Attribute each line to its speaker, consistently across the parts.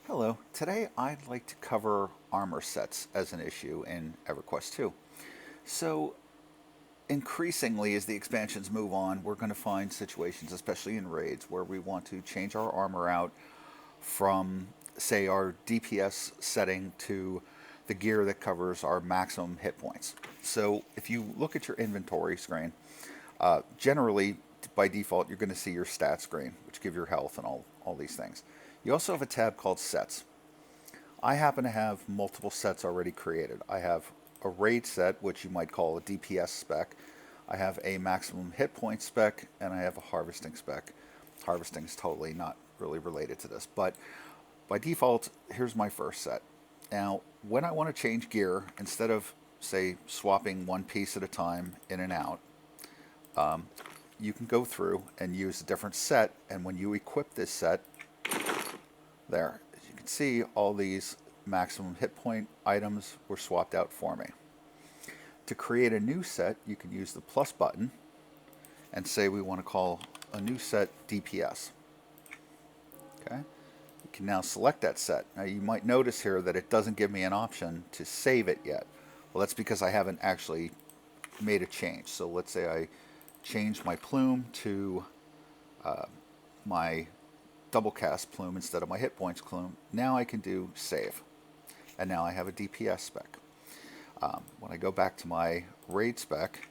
Speaker 1: Hello, today I'd like to cover armor sets as an issue in EverQuest 2. So, increasingly, as the expansions move on, we're going to find situations, especially in raids, where we want to change our armor out from, say, our DPS setting to the gear that covers our maximum hit points. So, if you look at your inventory screen, generally, by default, you're going to see your stats screen, which give your health and all these things. You also have a tab called Sets. I happen to have multiple sets already created. I have a raid set, which you might call a DPS spec. I have a maximum hit point spec, and I have a harvesting spec. Harvesting is totally not really related to this, but by default, here's my first set. Now, when I want to change gear, instead of, say, swapping one piece at a time in and out, you can go through and use a different set, and when you equip this set, there, as you can see, all these maximum hit point items were swapped out for me. To create a new set, you can use the plus button and say we want to call a new set DPS. Okay, you can now select that set. Now you might notice here that it doesn't give me an option to save it yet. Well, that's because I haven't actually made a change. So let's say I change my plume to my double cast plume instead of my hit points plume. Now I can do save, and now I have a DPS spec. When I go back to my raid spec,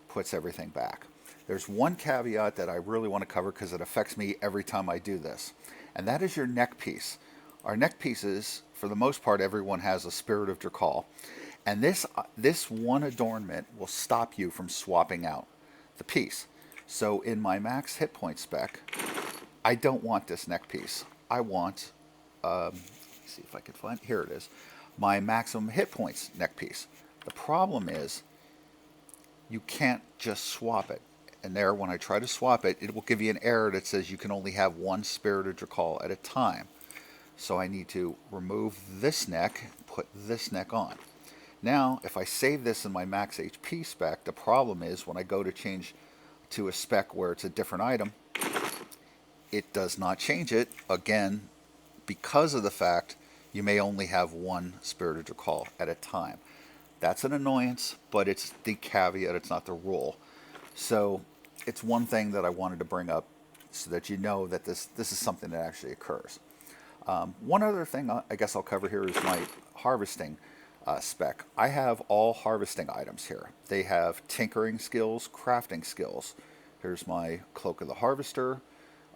Speaker 1: puts everything back. There's one caveat that I really want to cover because it affects me every time I do this, and that is your neck piece. Our neck pieces, for the most part, everyone has a Spirit of Drakal, and this one adornment will stop you from swapping out the piece. So in my max hit point spec, I don't want this neck piece. I want, let me see if I can find, here it is, my maximum hit points neck piece. The problem is you can't just swap it. And there, when I try to swap it, it will give you an error that says you can only have one Spirit of Drakal at a time. So I need to remove this neck, put this neck on. Now, if I save this in my max HP spec, the problem is when I go to change to a spec where it's a different item, it does not change it, again, because of the fact you may only have one Spirit of Drakal at a time. That's an annoyance, but it's the caveat, it's not the rule. So it's one thing that I wanted to bring up so that you know that this is something that actually occurs. One other thing I guess I'll cover here is my harvesting spec. I have all harvesting items here. They have tinkering skills, crafting skills. Here's my Cloak of the Harvester,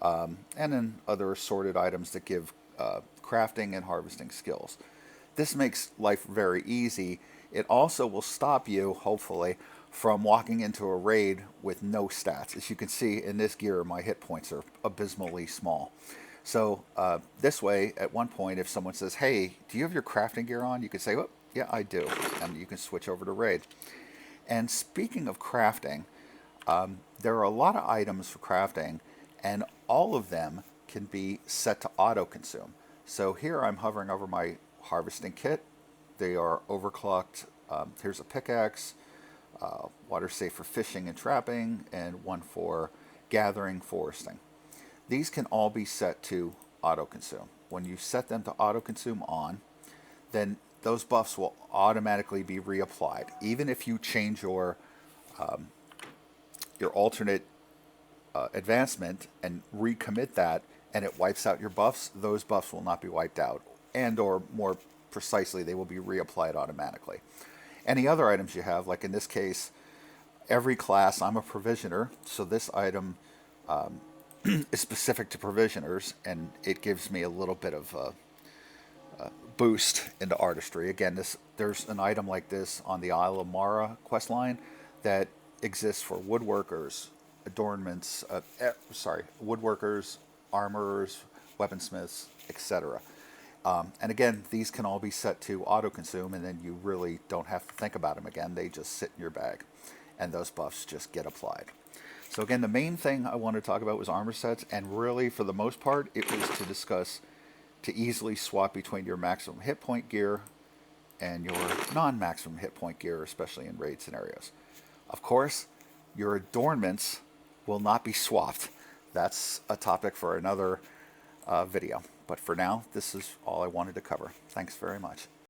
Speaker 1: and then other assorted items that give crafting and harvesting skills. This makes life very easy. It also will stop you, hopefully, from walking into a raid with no stats. As you can see in this gear, my hit points are abysmally small. So this way, at one point, if someone says, hey, do you have your crafting gear on? You can say, oh, yeah, I do. And you can switch over to raid. And speaking of crafting, there are a lot of items for crafting, and all of them can be set to auto-consume. So here I'm hovering over my harvesting kit. They are overclocked. Here's a pickaxe, water safe for fishing and trapping, and one for gathering, foresting. These can all be set to auto-consume. When you set them to auto-consume on, then those buffs will automatically be reapplied. Even if you change your alternate advancement and recommit that and it wipes out your buffs, those buffs will not be wiped out, and or more precisely, they will be reapplied automatically. Any other items you have, like in this case, every class, I'm a provisioner, so this item is specific to provisioners, and it gives me a little bit of a boost into artistry. Again, there's an item like this on the Isle of Mara questline that exists for woodworkers, adornments, woodworkers, armorers, weaponsmiths, etc. And again, these can all be set to auto-consume, and then you really don't have to think about them again. They just sit in your bag, and those buffs just get applied. So again, the main thing I wanted to talk about was armor sets, and really, for the most part, it was to discuss to easily swap between your maximum hit point gear and your non-maximum hit point gear, especially in raid scenarios. Of course, your adornments will not be swapped. That's a topic for another video. But for now, this is all I wanted to cover. Thanks very much.